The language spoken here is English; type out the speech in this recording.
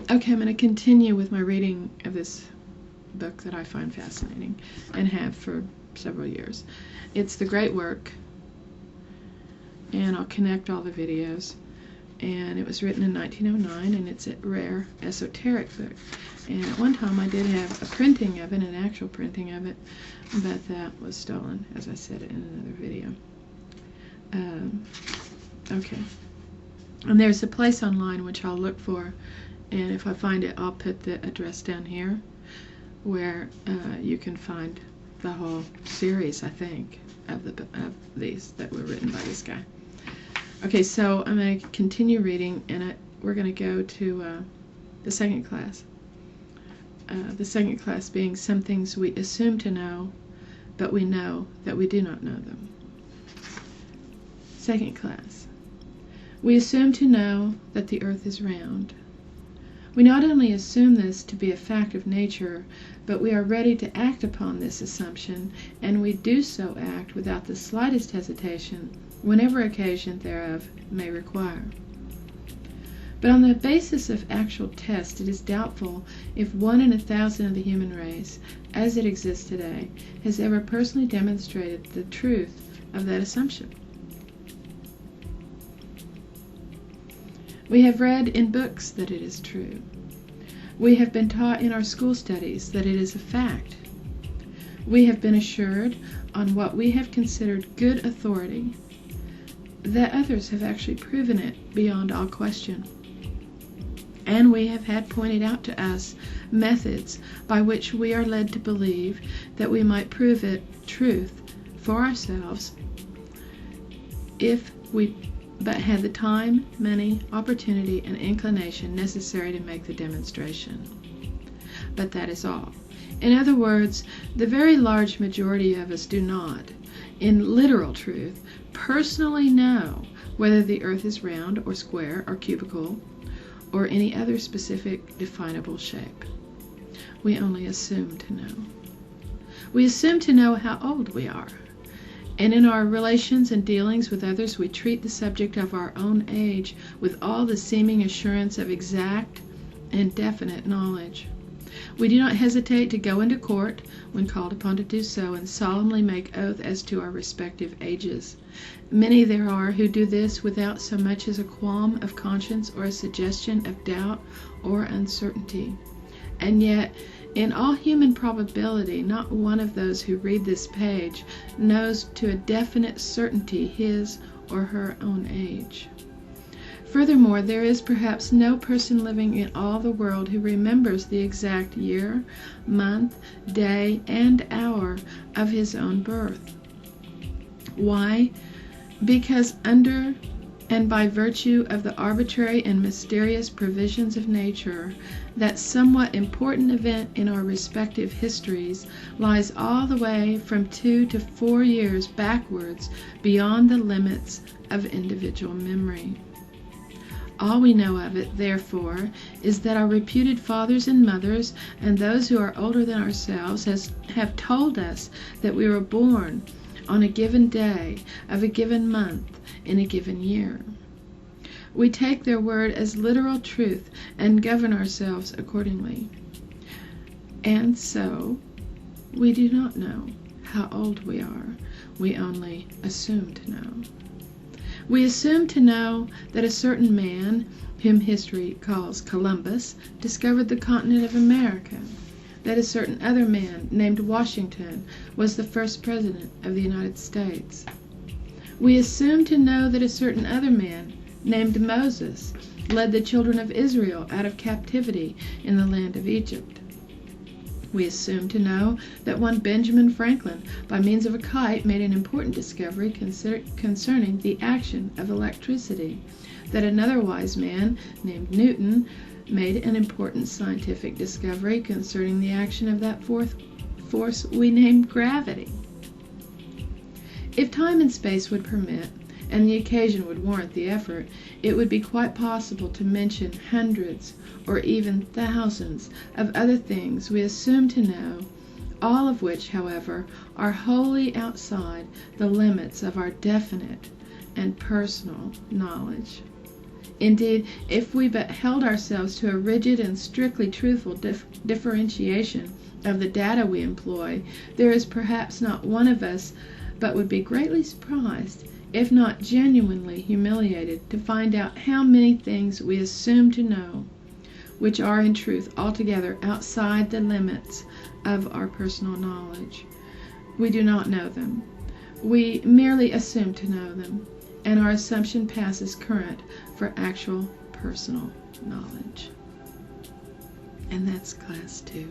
Okay, I'm going to continue with my reading of this book that I find fascinating and have for several years. It's The Great Work, and I'll connect all the videos. And it was written in 1909, and it's a rare esoteric book. And at one time I did have a printing of it, an actual printing of it, but that was stolen, as I said in another video. Okay. And there's a place online which I'll look for, and if I find it, I'll put the address down here, where you can find the whole series, I think, of these that were written by this guy. Okay, so I'm going to continue reading, and we're going to go to the second class. The second class being some things we assume to know, but we know that we do not know them. Second class. We assume to know that the earth is round. We not only assume this to be a fact of nature, but we are ready to act upon this assumption, and we do so act without the slightest hesitation whenever occasion thereof may require. But on the basis of actual test, it is doubtful if 1 in 1,000 of the human race, as it exists today, has ever personally demonstrated the truth of that assumption. We have read in books that it is true. We have been taught in our school studies that it is a fact. We have been assured, on what we have considered good authority, that others have actually proven it beyond all question. And we have had pointed out to us methods by which we are led to believe that we might prove it truth for ourselves if we but had the time, money, opportunity, and inclination necessary to make the demonstration. But that is all. In other words, the very large majority of us do not, in literal truth, personally know whether the earth is round or square or cubical or any other specific definable shape. We only assume to know. We assume to know how old we are. And in our relations and dealings with others, we treat the subject of our own age with all the seeming assurance of exact and definite knowledge. We do not hesitate to go into court, when called upon to do so, and solemnly make oath as to our respective ages. Many there are who do this without so much as a qualm of conscience or a suggestion of doubt or uncertainty. And yet, in all human probability, not one of those who read this page knows to a definite certainty his or her own age. Furthermore, there is perhaps no person living in all the world who remembers the exact year, month, day, and hour of his own birth. Why? Because under and by virtue of the arbitrary and mysterious provisions of nature, that somewhat important event in our respective histories lies all the way from 2 to 4 years backwards beyond the limits of individual memory. All we know of it, therefore, is that our reputed fathers and mothers, and those who are older than ourselves, have told us that we were born on a given day of a given month in a given year. We take their word as literal truth and govern ourselves accordingly. And so, we do not know how old we are. We only assume to know. We assume to know that a certain man, whom history calls Columbus, discovered the continent of America, that a certain other man named Washington was the first president of the United States. We assume to know that a certain other man named Moses led the children of Israel out of captivity in the land of Egypt. We assume to know that one Benjamin Franklin, by means of a kite, made an important discovery concerning the action of electricity, that another wise man named Newton made an important scientific discovery concerning the action of that fourth force we name gravity. If time and space would permit, and the occasion would warrant the effort, it would be quite possible to mention hundreds or even thousands of other things we assume to know, all of which, however, are wholly outside the limits of our definite and personal knowledge. Indeed, if we but held ourselves to a rigid and strictly truthful differentiation of the data we employ, there is perhaps not one of us but would be greatly surprised, if not genuinely humiliated, to find out how many things we assume to know, which are in truth altogether outside the limits of our personal knowledge. We do not know them. We merely assume to know them, and our assumption passes current for actual personal knowledge. And that's class 2.